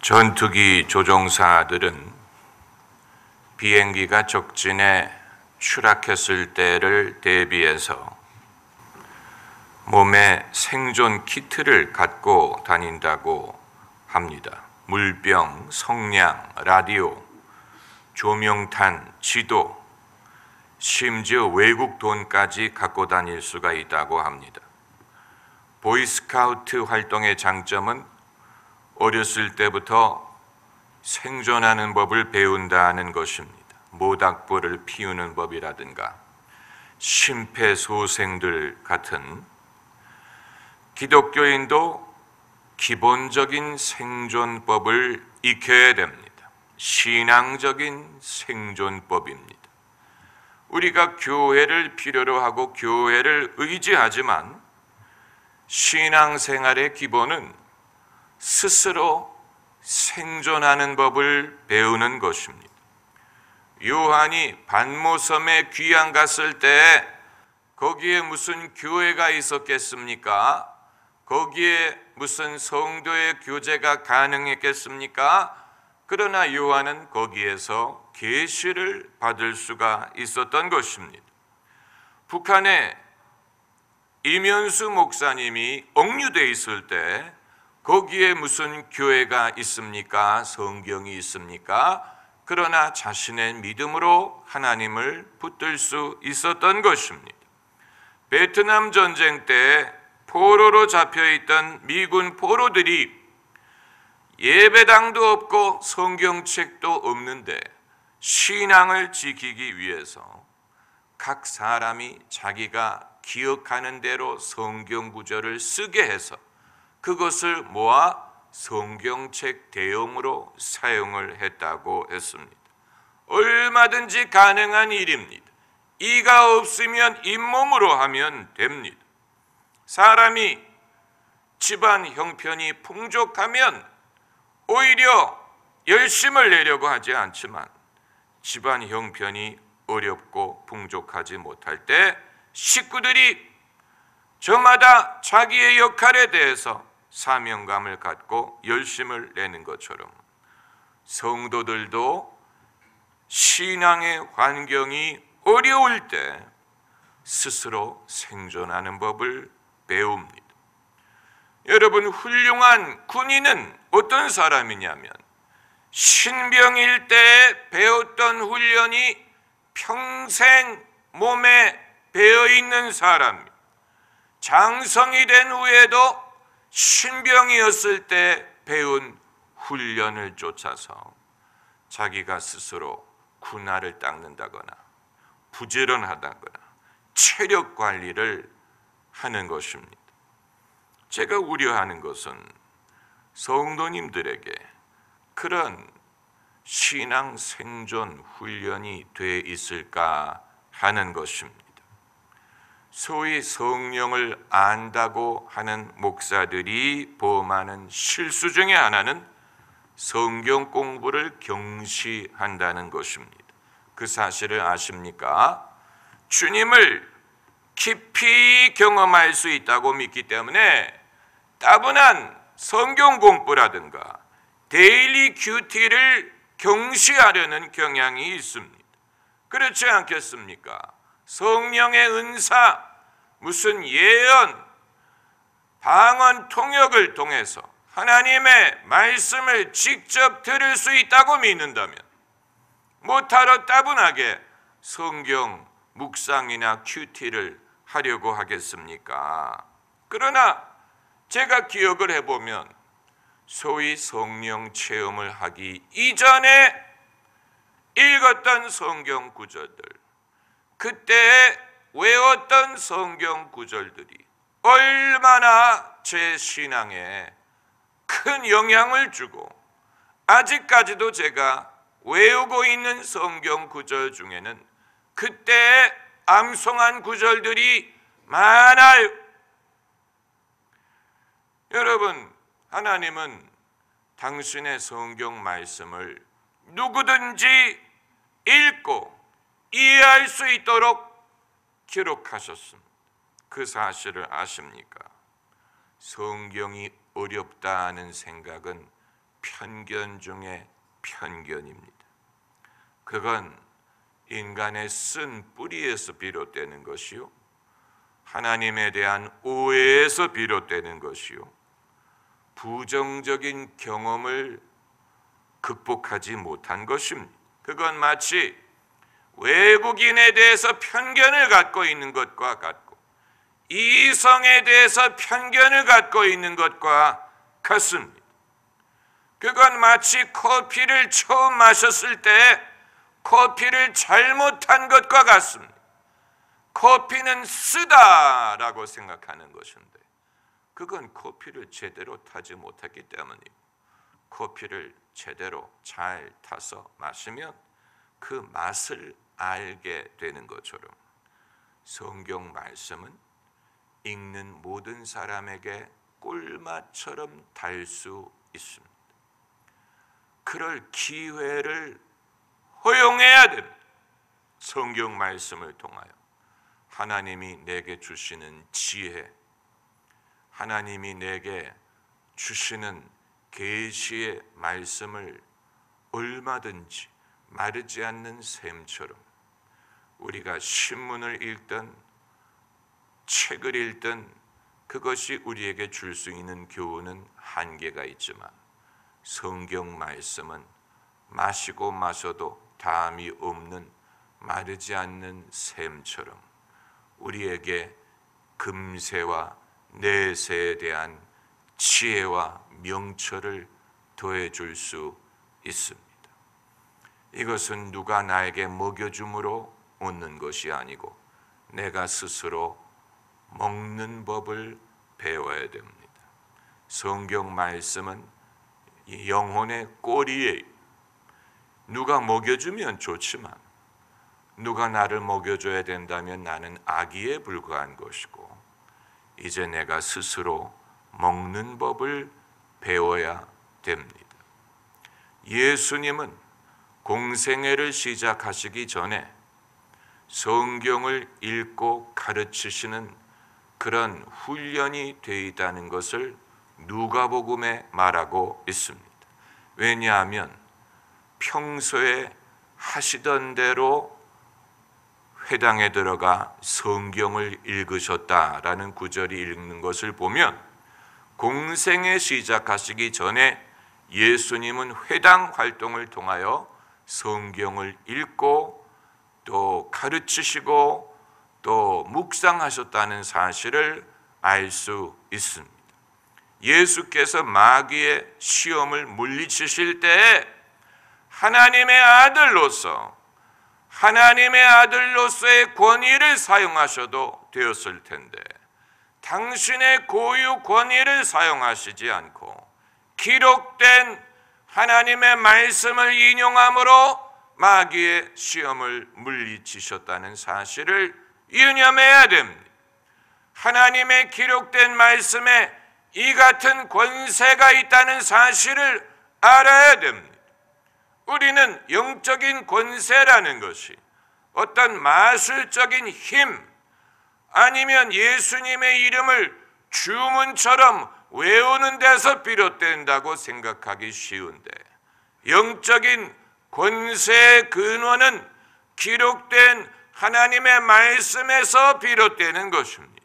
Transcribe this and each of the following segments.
전투기 조종사들은 비행기가 적진에 추락했을 때를 대비해서 몸에 생존 키트를 갖고 다닌다고 합니다. 물병, 성냥, 라디오, 조명탄, 지도, 심지어 외국 돈까지 갖고 다닐 수가 있다고 합니다. 보이스카우트 활동의 장점은 어렸을 때부터 생존하는 법을 배운다는 것입니다. 모닥불을 피우는 법이라든가 심폐소생들 같은, 기독교인도 기본적인 생존법을 익혀야 됩니다. 신앙적인 생존법입니다. 우리가 교회를 필요로 하고 교회를 의지하지만 신앙생활의 기본은 스스로 생존하는 법을 배우는 것입니다. 요한이 반모섬에 귀양 갔을 때 거기에 무슨 교회가 있었겠습니까? 거기에 무슨 성도의 교제가 가능했겠습니까? 그러나 요한은 거기에서 계시를 받을 수가 있었던 것입니다. 북한에 이면수 목사님이 억류돼 있을 때 거기에 무슨 교회가 있습니까? 성경이 있습니까? 그러나 자신의 믿음으로 하나님을 붙들 수 있었던 것입니다. 베트남 전쟁 때 포로로 잡혀있던 미군 포로들이 예배당도 없고 성경책도 없는데 신앙을 지키기 위해서 각 사람이 자기가 기억하는 대로 성경 구절을 쓰게 해서 그것을 모아 성경책 대용으로 사용을 했다고 했습니다. 얼마든지 가능한 일입니다. 이가 없으면 잇몸으로 하면 됩니다. 사람이 집안 형편이 풍족하면 오히려 열심을 내려고 하지 않지만 집안 형편이 어렵고 풍족하지 못할 때 식구들이 저마다 자기의 역할에 대해서 사명감을 갖고 열심을 내는 것처럼 성도들도 신앙의 환경이 어려울 때 스스로 생존하는 법을 배웁니다. 여러분, 훌륭한 군인은 어떤 사람이냐면 신병일 때 배웠던 훈련이 평생 몸에 배어있는 사람입니다. 장성이 된 후에도 신병이었을 때 배운 훈련을 쫓아서 자기가 스스로 군화를 닦는다거나 부지런하다거나 체력 관리를 하는 것입니다. 제가 우려하는 것은 성도님들에게 그런 신앙 생존 훈련이 돼 있을까 하는 것입니다. 소위 성령을 안다고 하는 목사들이 범하는 실수 중에 하나는 성경 공부를 경시한다는 것입니다. 그 사실을 아십니까? 주님을 깊이 경험할 수 있다고 믿기 때문에 따분한 성경 공부라든가 데일리 큐티를 경시하려는 경향이 있습니다. 그렇지 않겠습니까? 성령의 은사, 무슨 예언, 방언 통역을 통해서 하나님의 말씀을 직접 들을 수 있다고 믿는다면 못하러 따분하게 성경 묵상이나 큐티를 하려고 하겠습니까? 그러나 제가 기억을 해보면 소위 성령 체험을 하기 이전에 읽었던 성경 구절들, 그때 외웠던 성경 구절들이 얼마나 제 신앙에 큰 영향을 주고 아직까지도 제가 외우고 있는 성경 구절 중에는 그때 암송한 구절들이 많아요. 여러분, 하나님은 당신의 성경 말씀을 누구든지 읽고 이해할 수 있도록 기록하셨습니다. 그 사실을 아십니까? 성경이 어렵다는 생각은 편견 중에 편견입니다. 그건 인간의 쓴 뿌리에서 비롯되는 것이요, 하나님에 대한 오해에서 비롯되는 것이요, 부정적인 경험을 극복하지 못한 것입니다. 그건 마치 외국인에 대해서 편견을 갖고 있는 것과 같고 이성에 대해서 편견을 갖고 있는 것과 같습니다. 그건 마치 커피를 처음 마셨을 때 커피를 잘못한 것과 같습니다. 커피는 쓰다라고 생각하는 것인데 그건 커피를 제대로 타지 못했기 때문이고, 커피를 제대로 잘 타서 마시면 그 맛을 알게 되는 것처럼 성경 말씀은 읽는 모든 사람에게 꿀맛처럼 달 수 있습니다. 그럴 기회를 허용해야 됩니다. 성경 말씀을 통하여 하나님이 내게 주시는 지혜, 하나님이 내게 주시는 계시의 말씀을 얼마든지 마르지 않는 샘처럼 우리가 신문을 읽든 책을 읽든 그것이 우리에게 줄 수 있는 교훈은 한계가 있지만 성경 말씀은 마시고 마셔도 담이 없는 마르지 않는 샘처럼 우리에게 금세와 내세에 대한 지혜와 명철을 더해줄 수 있습니다. 이것은 누가 나에게 먹여줌으로 얻는 것이 아니고 내가 스스로 먹는 법을 배워야 됩니다. 성경 말씀은 이 영혼의 꼬리에 누가 먹여주면 좋지만 누가 나를 먹여줘야 된다면 나는 아기에 불과한 것이고 이제 내가 스스로 먹는 법을 배워야 됩니다. 예수님은 공생애를 시작하시기 전에 성경을 읽고 가르치시는 그런 훈련이 되어 있다는 것을 누가복음에 말하고 있습니다. 왜냐하면 평소에 하시던 대로 회당에 들어가 성경을 읽으셨다라는 구절이 읽는 것을 보면 공생애 시작하시기 전에 예수님은 회당 활동을 통하여 성경을 읽고 또 가르치시고 또 묵상하셨다는 사실을 알 수 있습니다. 예수께서 마귀의 시험을 물리치실 때 하나님의 아들로서의 권위를 사용하셔도 되었을 텐데 당신의 고유 권위를 사용하시지 않고 기록된 하나님의 말씀을 인용함으로 마귀의 시험을 물리치셨다는 사실을 유념해야 됩니다. 하나님의 기록된 말씀에 이 같은 권세가 있다는 사실을 알아야 됩니다. 우리는 영적인 권세라는 것이 어떤 마술적인 힘 아니면 예수님의 이름을 주문처럼 외우는 데서 비롯된다고 생각하기 쉬운데 영적인 권세의 근원은 기록된 하나님의 말씀에서 비롯되는 것입니다.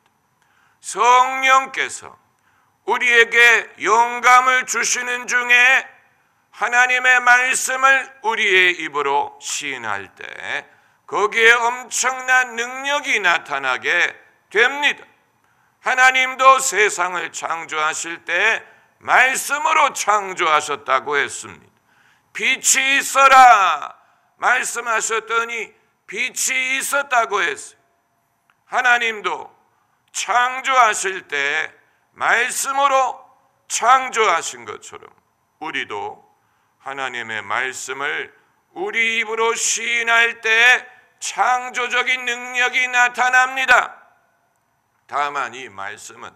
성령께서 우리에게 영감을 주시는 중에 하나님의 말씀을 우리의 입으로 시인할 때 거기에 엄청난 능력이 나타나게 됩니다. 하나님도 세상을 창조하실 때 말씀으로 창조하셨다고 했습니다. 빛이 있어라 말씀하셨더니 빛이 있었다고 했어요. 하나님도 창조하실 때 말씀으로 창조하신 것처럼 우리도 하나님의 말씀을 우리 입으로 시인할 때 창조적인 능력이 나타납니다. 다만 이 말씀은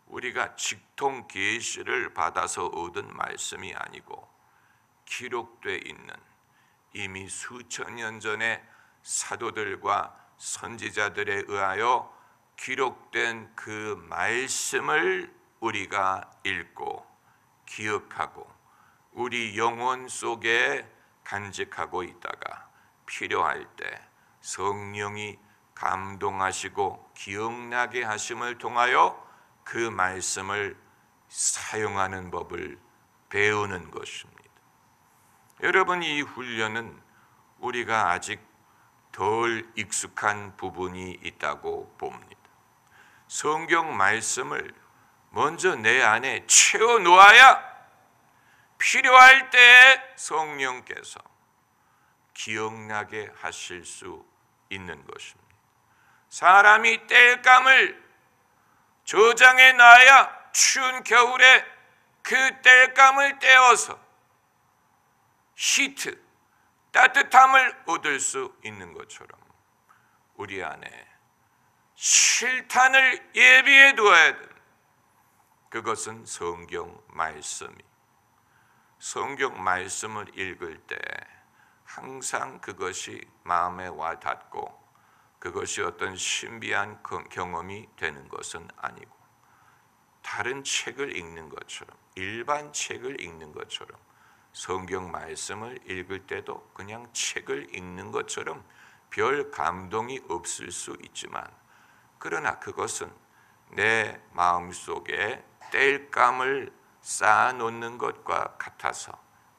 우리가 직통 계시를 받아서 얻은 말씀이 아니고 기록되어 있는 이미 수천 년 전에 사도들과 선지자들에 의하여 기록된 그 말씀을 우리가 읽고 기억하고 우리 영혼 속에 간직하고 있다가 필요할 때 성령이 감동하시고 기억나게 하심을 통하여 그 말씀을 사용하는 법을 배우는 것입니다. 여러분, 이 훈련은 우리가 아직 덜 익숙한 부분이 있다고 봅니다. 성경 말씀을 먼저 내 안에 채워 놓아야 필요할 때 성령께서 기억나게 하실 수 있는 것입니다. 사람이 땔감을 저장해 놔야 추운 겨울에 그 땔감을 떼어서 히트, 따뜻함을 얻을 수 있는 것처럼 우리 안에 실탄을 예비해 두어야 됩니다. 그것은 성경 말씀이. 성경 말씀을 읽을 때 항상 그것이 마음에 와 닿고 그것이 어떤 신비한 경험이 되는 것은 아니고, 다른 책을 읽는 것처럼, 일반 책을 읽는 것처럼 성경 말씀을 읽을 때도 그냥 책을 읽는 것처럼 별 감동이 없을 수 있지만, 그러나 그것은 내 마음속에 땔감을 쌓아놓는 것과 같아서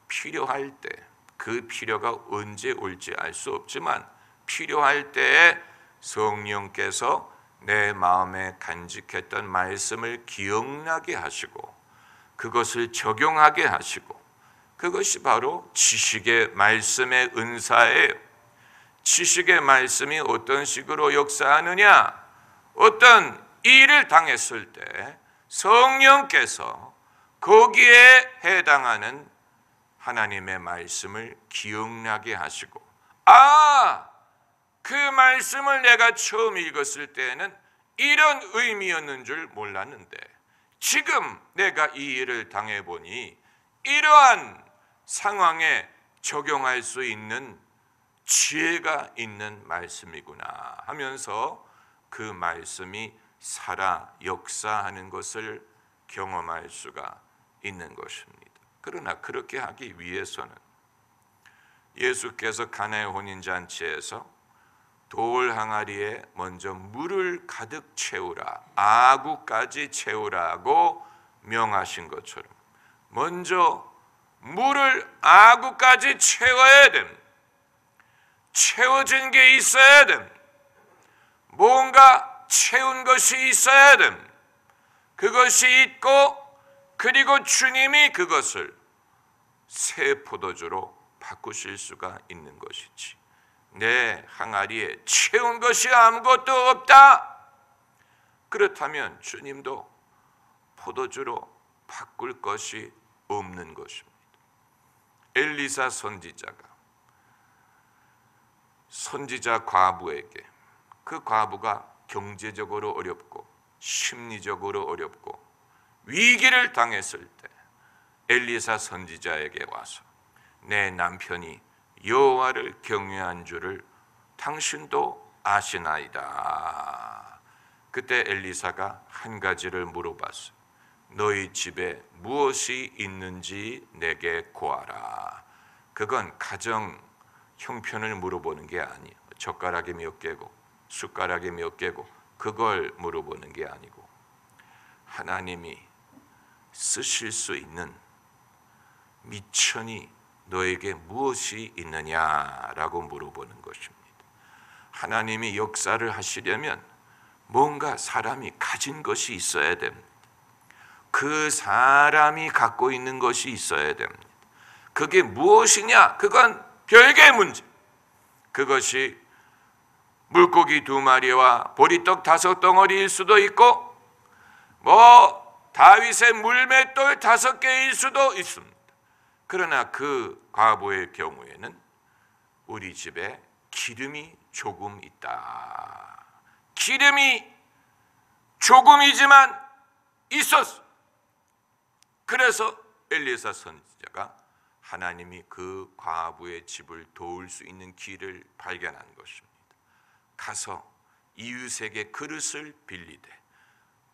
필요할 때, 그 필요가 언제 올지 알 수 없지만 필요할 때에 성령께서 내 마음에 간직했던 말씀을 기억나게 하시고 그것을 적용하게 하시고, 그것이 바로 지식의 말씀의 은사예요. 지식의 말씀이 어떤 식으로 역사하느냐? 어떤 일을 당했을 때 성령께서 거기에 해당하는 하나님의 말씀을 기억나게 하시고, 그 말씀을 내가 처음 읽었을 때에는 이런 의미였는 줄 몰랐는데 지금 내가 이 일을 당해보니 이러한 상황에 적용할 수 있는 지혜가 있는 말씀이구나 하면서 그 말씀이 살아 역사하는 것을 경험할 수가 있는 것입니다. 그러나 그렇게 하기 위해서는 예수께서 가나의 혼인잔치에서 돌 항아리에 먼저 물을 가득 채우라, 아구까지 채우라고 명하신 것처럼 먼저 물을 아구까지 채워야 됩니다. 채워진 게 있어야 됩니다. 뭔가 채운 것이 있어야 됩니다. 그것이 있고, 그리고 주님이 그것을 새 포도주로 바꾸실 수가 있는 것이지, 내 항아리에 채운 것이 아무것도 없다. 그렇다면 주님도 포도주로 바꿀 것이 없는 것입니다. 엘리사 선지자 과부에게, 그 과부가 경제적으로 어렵고 심리적으로 어렵고 위기를 당했을 때 엘리사 선지자에게 와서 내 남편이 여호와를 경외한 줄을 당신도 아시나이다. 그때 엘리사가 한 가지를 물어봤어요. 너희 집에 무엇이 있는지 내게 고하라. 그건 가정 형편을 물어보는 게 아니에요. 젓가락이 몇 개고 숟가락이 몇 개고 그걸 물어보는 게 아니고, 하나님이 쓰실 수 있는 미천이 너에게 무엇이 있느냐라고 물어보는 것입니다. 하나님이 역사를 하시려면 뭔가 사람이 가진 것이 있어야 됩니다. 그 사람이 갖고 있는 것이 있어야 됩니다. 그게 무엇이냐? 그건 별개의 문제. 그것이 물고기 2마리와 보리떡 5덩어리일 수도 있고, 다윗의 물맷돌 5개일 수도 있습니다. 그러나 그 과부의 경우에는 우리 집에 기름이 조금 있다. 기름이 조금이지만 있었어. 그래서 엘리사 선지자가 하나님이 그 과부의 집을 도울 수 있는 길을 발견한 것입니다. 가서 이웃에게 그릇을 빌리되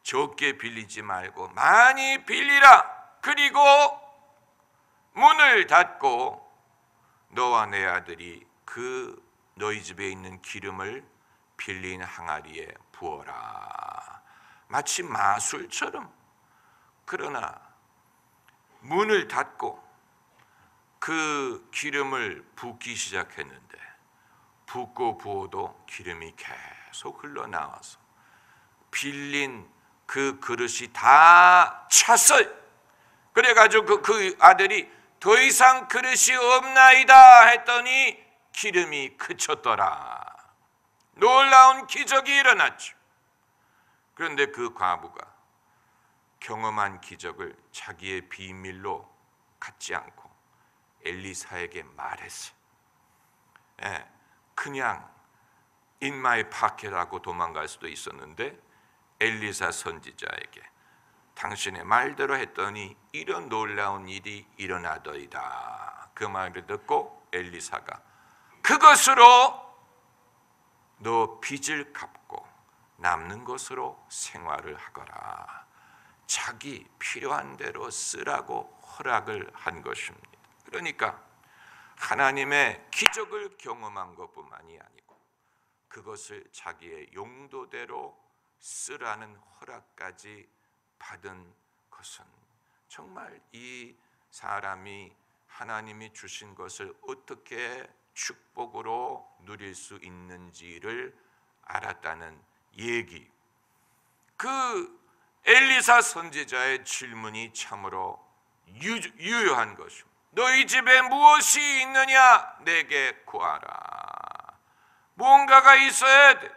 적게 빌리지 말고 많이 빌리라. 그리고 문을 닫고 너와 내 아들이 그 너희 집에 있는 기름을 빌린 항아리에 부어라. 마치 마술처럼. 그러나 문을 닫고 그 기름을 붓기 시작했는데 붓고 부어도 기름이 계속 흘러나와서 빌린 그 그릇이 다 찼어요. 그래가지고 그 아들이 더 이상 그릇이 없나이다 했더니 기름이 그쳤더라. 놀라운 기적이 일어났죠. 그런데 그 과부가 경험한 기적을 자기의 비밀로 갖지 않고 엘리사에게 말했어요. 그냥 인마이 파켓하고 도망갈 수도 있었는데 엘리사 선지자에게 당신의 말대로 했더니 이런 놀라운 일이 일어나더이다. 그 말을 듣고 엘리사가 그것으로 너 빚을 갚고 남는 것으로 생활을 하거라. 자기 필요한 대로 쓰라고 허락을 한 것입니다. 그러니까 하나님의 기적을 경험한 것뿐만이 아니고 그것을 자기의 용도대로 쓰라는 허락까지 받은 것은 정말 이 사람이 하나님이 주신 것을 어떻게 축복으로 누릴 수 있는지를 알았다는 얘기. 그 엘리사 선지자의 질문이 참으로 유효한 것입니다. 너희 집에 무엇이 있느냐? 내게 구하라. 뭔가가 있어야 돼.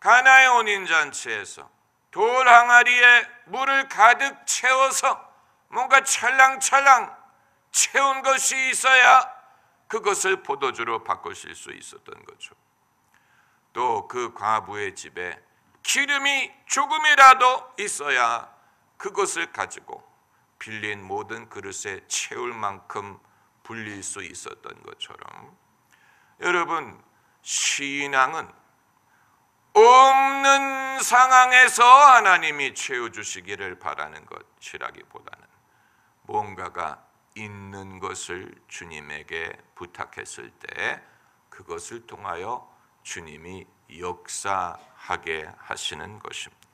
가나의 혼인잔치에서 돌 항아리에 물을 가득 채워서 뭔가 찰랑찰랑 채운 것이 있어야 그것을 포도주로 바꾸실 수 있었던 거죠. 또 그 과부의 집에 기름이 조금이라도 있어야 그것을 가지고 빌린 모든 그릇에 채울 만큼 불릴 수 있었던 것처럼 여러분, 신앙은 없는 상황에서 하나님이 채워주시기를 바라는 것이라기보다는 뭔가가 있는 것을 주님에게 부탁했을 때 그것을 통하여 주님이 역사하게 하시는 것입니다.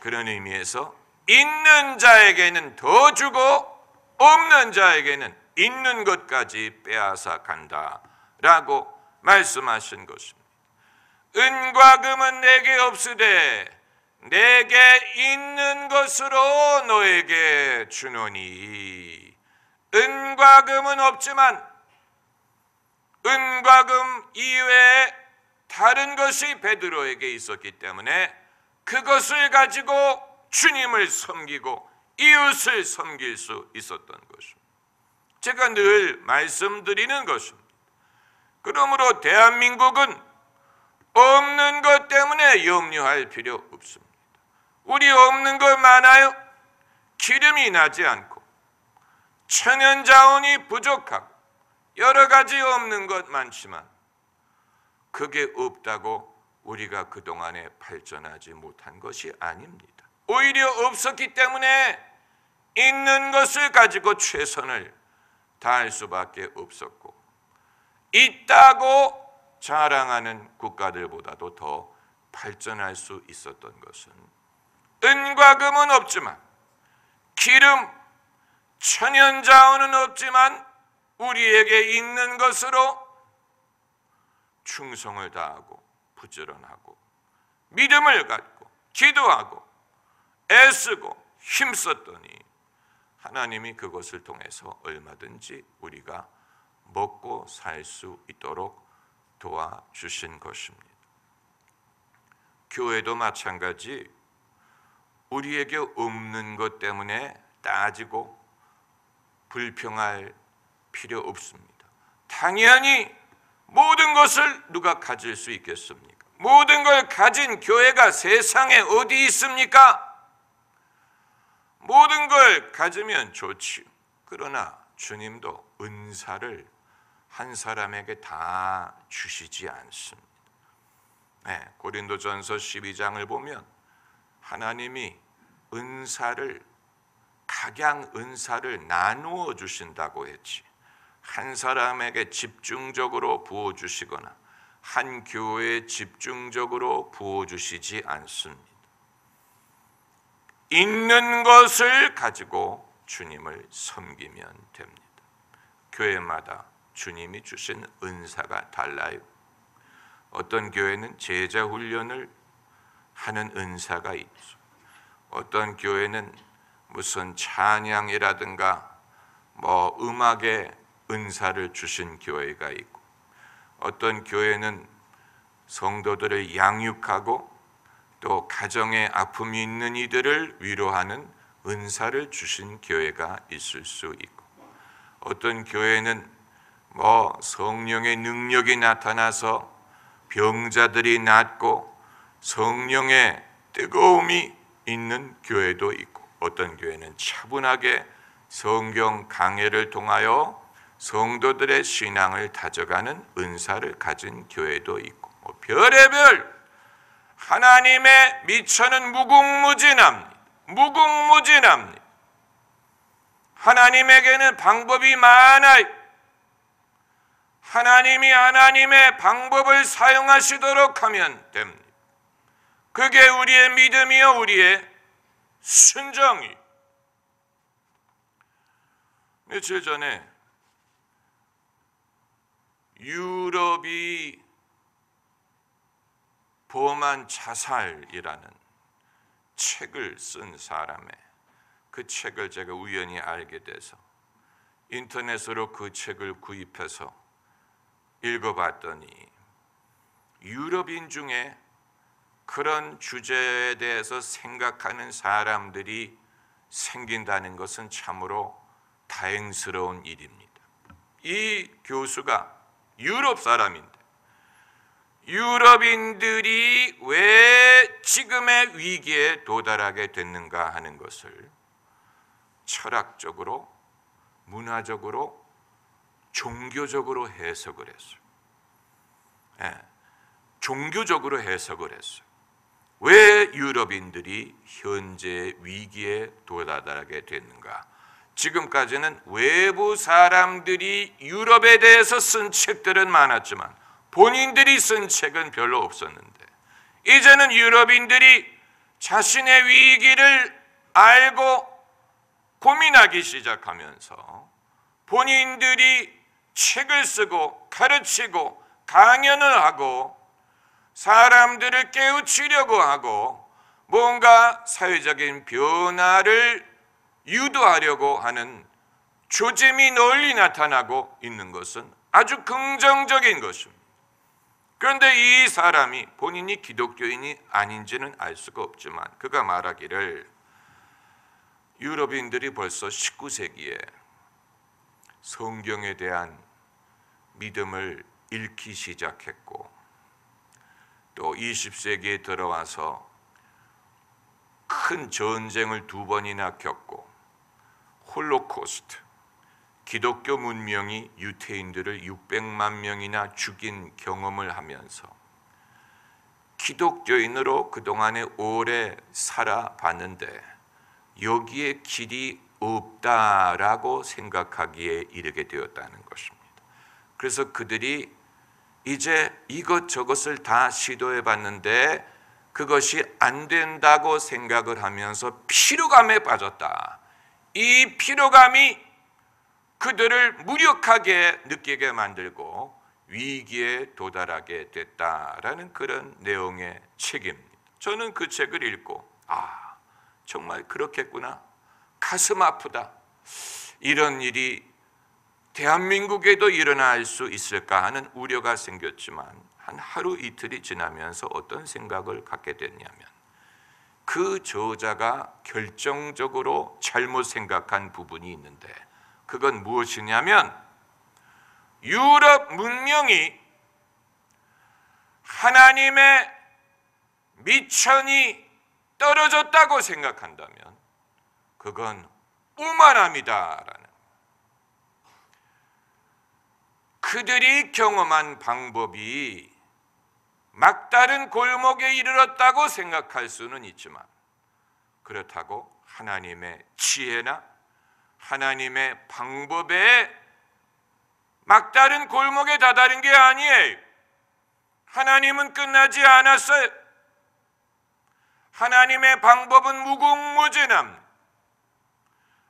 그런 의미에서 있는 자에게는 더 주고 없는 자에게는 있는 것까지 빼앗아 간다라고 말씀하신 것입니다. 은과 금은 내게 없으되 내게 있는 것으로 너에게 주노니. 은과 금은 없지만 은과 금 이외에 다른 것이 베드로에게 있었기 때문에 그것을 가지고 주님을 섬기고 이웃을 섬길 수 있었던 것입니다. 제가 늘 말씀드리는 것입니다. 그러므로 대한민국은 없는 것 때문에 염려할 필요 없습니다. 우리 없는 것 많아요. 기름이 나지 않고 천연 자원이 부족하고 여러 가지 없는 것 많지만 그게 없다고 우리가 그동안에 발전하지 못한 것이 아닙니다. 오히려 없었기 때문에 있는 것을 가지고 최선을 다할 수밖에 없었고 있다고 자랑하는 국가들보다도 더 발전할 수 있었던 것은 은과 금은 없지만 기름, 천연 자원은 없지만 우리에게 있는 것으로 충성을 다하고 부지런하고 믿음을 갖고 기도하고 애쓰고 힘썼더니 하나님이 그것을 통해서 얼마든지 우리가 먹고 살 수 있도록 도와주신 것입니다. 교회도 마찬가지 우리에게 없는 것 때문에 따지고 불평할 필요 없습니다. 당연히 모든 것을 누가 가질 수 있겠습니까? 모든 걸 가진 교회가 세상에 어디 있습니까? 모든 걸 가지면 좋지요. 그러나 주님도 은사를 한 사람에게 다 주시지 않습니다. 고린도전서 12장을 보면 하나님이 은사를 각양 은사를 나누어 주신다고 했지, 한 사람에게 집중적으로 부어주시거나 한 교회에 집중적으로 부어주시지 않습니다. 있는 것을 가지고 주님을 섬기면 됩니다. 교회마다 주님이 주신 은사가 달라요. 어떤 교회는 제자 훈련을 하는 은사가 있죠. 어떤 교회는 무슨 찬양이라든가 음악의 은사를 주신 교회가 있고, 어떤 교회는 성도들을 양육하고 또 가정에 아픔이 있는 이들을 위로하는 은사를 주신 교회가 있을 수 있고, 어떤 교회는 성령의 능력이 나타나서 병자들이 낫고 성령의 뜨거움이 있는 교회도 있고, 어떤 교회는 차분하게 성경 강해를 통하여 성도들의 신앙을 다져가는 은사를 가진 교회도 있고, 별의별 하나님의 미천은 무궁무진합니다. 무궁무진합니다. 하나님에게는 방법이 많아요. 하나님이 하나님의 방법을 사용하시도록 하면 됩니다. 그게 우리의 믿음이요, 우리의 순종이. 며칠 전에 유럽이 범한 자살이라는 책을 쓴 사람의 그 책을 제가 우연히 알게 돼서 인터넷으로 그 책을 구입해서 읽어봤더니, 유럽인 중에 그런 주제에 대해서 생각하는 사람들이 생긴다는 것은 참으로 다행스러운 일입니다. 이 교수가 유럽 사람인데, 유럽인들이 왜 지금의 위기에 도달하게 됐는가 하는 것을 철학적으로, 문화적으로, 종교적으로 해석을 했어요. 종교적으로 해석을 했어요. 왜 유럽인들이 현재 위기에 도달하게 됐는가? 지금까지는 외부 사람들이 유럽에 대해서 쓴 책들은 많았지만 본인들이 쓴 책은 별로 없었는데, 이제는 유럽인들이 자신의 위기를 알고 고민하기 시작하면서 본인들이 책을 쓰고 가르치고 강연을 하고 사람들을 깨우치려고 하고 뭔가 사회적인 변화를 유도하려고 하는 조짐이 널리 나타나고 있는 것은 아주 긍정적인 것입니다. 그런데 이 사람이 본인이 기독교인이 아닌지는 알 수가 없지만 그가 말하기를, 유럽인들이 벌써 19세기에 성경에 대한 믿음을 잃기 시작했고, 또 20세기에 들어와서 큰 전쟁을 2번이나 겪고, 홀로코스트, 기독교 문명이 유태인들을 600만 명이나 죽인 경험을 하면서 기독교인으로 그동안에 오래 살아봤는데 여기에 길이 없다라고 생각하기에 이르게 되었다는 것입니다. 그래서 그들이 이제 이것저것을 다 시도해 봤는데 그것이 안 된다고 생각을 하면서 피로감에 빠졌다. 이 피로감이 그들을 무력하게 느끼게 만들고 위기에 도달하게 됐다라는 그런 내용의 책입니다. 저는 그 책을 읽고 정말 그렇겠구나, 가슴 아프다, 이런 일이 대한민국에도 일어날 수 있을까 하는 우려가 생겼지만 한 하루 이틀이 지나면서 어떤 생각을 갖게 됐냐면, 그 저자가 결정적으로 잘못 생각한 부분이 있는데 그건 무엇이냐면, 유럽 문명이 하나님의 미천이 떨어졌다고 생각한다면 그건 오만함이다라는, 그들이 경험한 방법이 막다른 골목에 이르렀다고 생각할 수는 있지만 그렇다고 하나님의 지혜나 하나님의 방법에 막다른 골목에 다다른 게 아니에요. 하나님은 끝나지 않았어요. 하나님의 방법은 무궁무진합니다.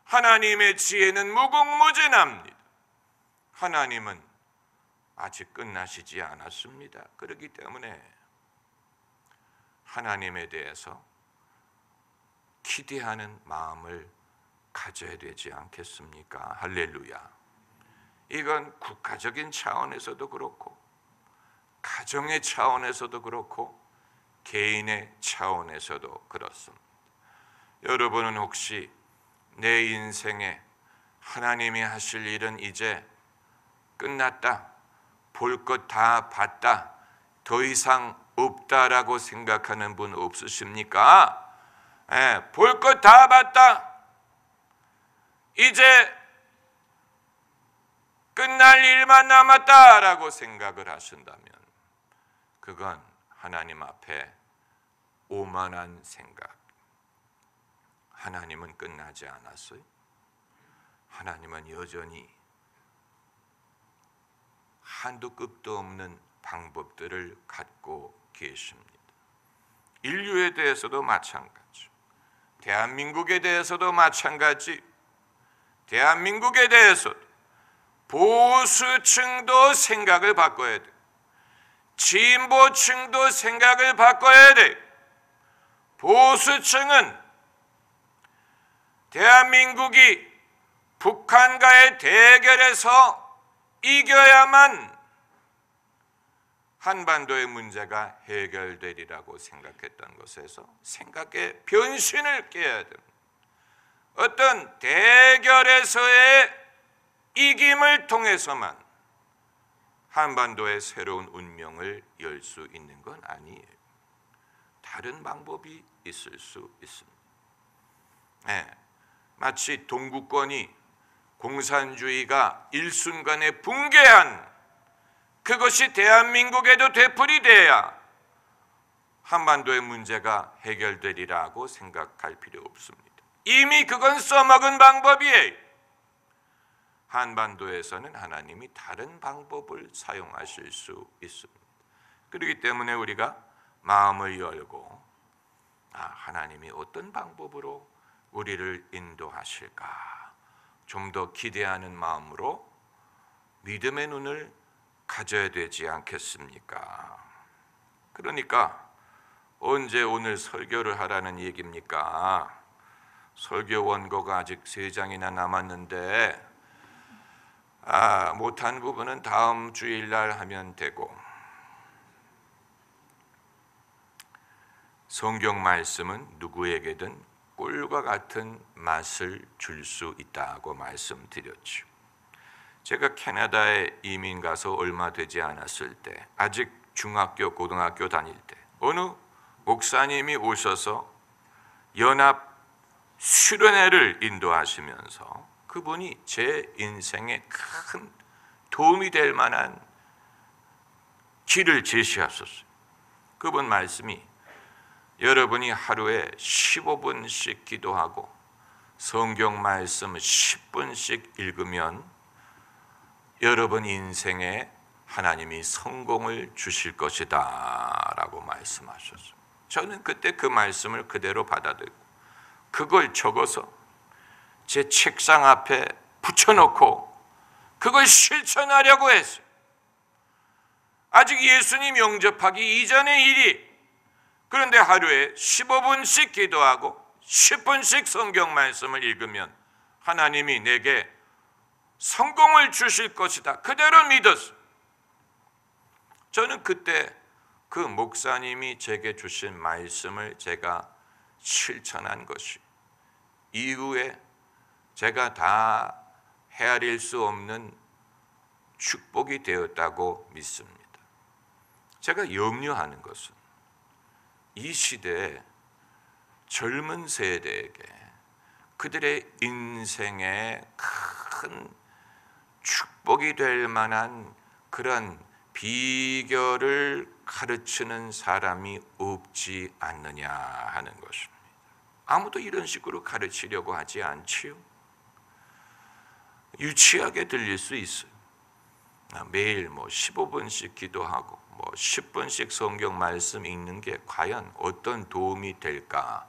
하나님의 지혜는 무궁무진합니다. 하나님은 아직 끝나시지 않았습니다. 그렇기 때문에 하나님에 대해서 기대하는 마음을 가져야 되지 않겠습니까? 할렐루야. 이건 국가적인 차원에서도 그렇고 가정의 차원에서도 그렇고 개인의 차원에서도 그렇습니다. 여러분은 혹시 내 인생에 하나님이 하실 일은 이제 끝났다, 볼 것 다 봤다, 더 이상 없다라고 생각하는 분 없으십니까? 볼 것 다 봤다, 이제 끝날 일만 남았다라고 생각을 하신다면 그건 하나님 앞에 오만한 생각. 하나님은 끝나지 않았어요. 하나님은 여전히 한도 끝도 없는 방법들을 갖고 계십니다. 인류에 대해서도 마찬가지, 대한민국에 대해서도 마찬가지. 대한민국에 대해서 보수층도 생각을 바꿔야 돼. 진보층도 생각을 바꿔야 돼. 보수층은 대한민국이 북한과의 대결에서 이겨야만 한반도의 문제가 해결되리라고 생각했던 것에서 생각의 변신을 깨야 됩니다. 어떤 대결에서의 이김을 통해서만 한반도의 새로운 운명을 열 수 있는 건 아니에요. 다른 방법이 있을 수 있습니다. 마치 동구권이 공산주의가 일순간에 붕괴한 그것이 대한민국에도 되풀이돼야 한반도의 문제가 해결되리라고 생각할 필요 없습니다. 이미 그건 써먹은 방법이에요. 한반도에서는 하나님이 다른 방법을 사용하실 수 있습니다. 그렇기 때문에 우리가 마음을 열고 하나님이 어떤 방법으로 우리를 인도하실까 좀 더 기대하는 마음으로 믿음의 눈을 가져야 되지 않겠습니까? 그러니까 언제 오늘 설교를 하라는 얘기입니까? 설교 원고가 아직 3장이나 남았는데 못한 부분은 다음 주일날 하면 되고, 성경 말씀은 누구에게든 꿀과 같은 맛을 줄 수 있다고 말씀드렸죠. 제가 캐나다에 이민 가서 얼마 되지 않았을 때, 아직 중학교, 고등학교 다닐 때 어느 목사님이 오셔서 연합 수련회를 인도하시면서 그분이 제 인생에 큰 도움이 될 만한 길을 제시하셨어요. 그분 말씀이 여러분이 하루에 15분씩 기도하고 성경 말씀을 10분씩 읽으면 여러분 인생에 하나님이 성공을 주실 것이다 라고 말씀하셨어요. 저는 그때 그 말씀을 그대로 받아들이고 그걸 적어서 제 책상 앞에 붙여놓고 그걸 실천하려고 했어요. 아직 예수님 영접하기 이전의 일이. 그런데 하루에 15분씩 기도하고 10분씩 성경 말씀을 읽으면 하나님이 내게 성공을 주실 것이다. 그대로 믿었어요. 저는 그때 그 목사님이 제게 주신 말씀을 제가 실천한 것이 이후에 제가 다 헤아릴 수 없는 축복이 되었다고 믿습니다. 제가 염려하는 것은 이 시대에 젊은 세대에게 그들의 인생에 큰 축복이 될 만한 그런 비결을 가르치는 사람이 없지 않느냐 하는 것입니다. 아무도 이런 식으로 가르치려고 하지 않지요. 유치하게 들릴 수 있어요. 매일 15분씩 기도하고 10분씩 성경 말씀 읽는 게 과연 어떤 도움이 될까?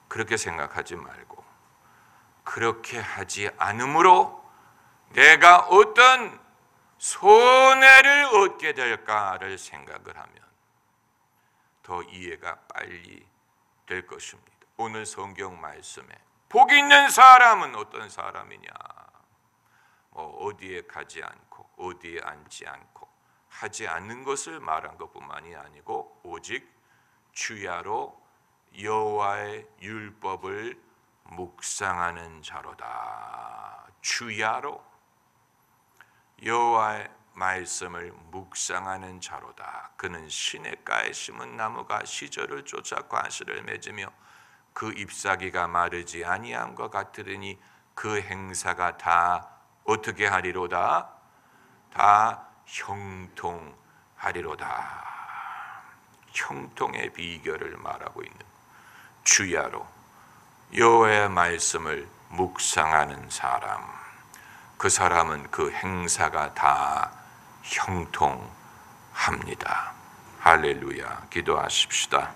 그렇게 생각하지 말고, 그렇게 하지 않으므로 내가 어떤 손해를 얻게 될까를 생각을 하면 더 이해가 빨리 될 것입니다. 오늘 성경 말씀에 복 있는 사람은 어떤 사람이냐? 어디에 가지 않고 어디에 앉지 않고 하지 않는 것을 말한 것뿐만이 아니고 오직 주야로 여호와의 율법을 묵상하는 자로다. 주야로 여호와의 말씀을 묵상하는 자로다. 그는 시냇가에 심은 나무가 시절을 쫓아 과실을 맺으며 그 잎사귀가 마르지 아니함과 같으리니 그 행사가 다 어떻게 하리로다? 다 형통하리로다. 형통의 비결을 말하고 있는 주야로 여호와의 말씀을 묵상하는 사람, 그 사람은 그 행사가 다 형통합니다. 할렐루야. 기도하십시다.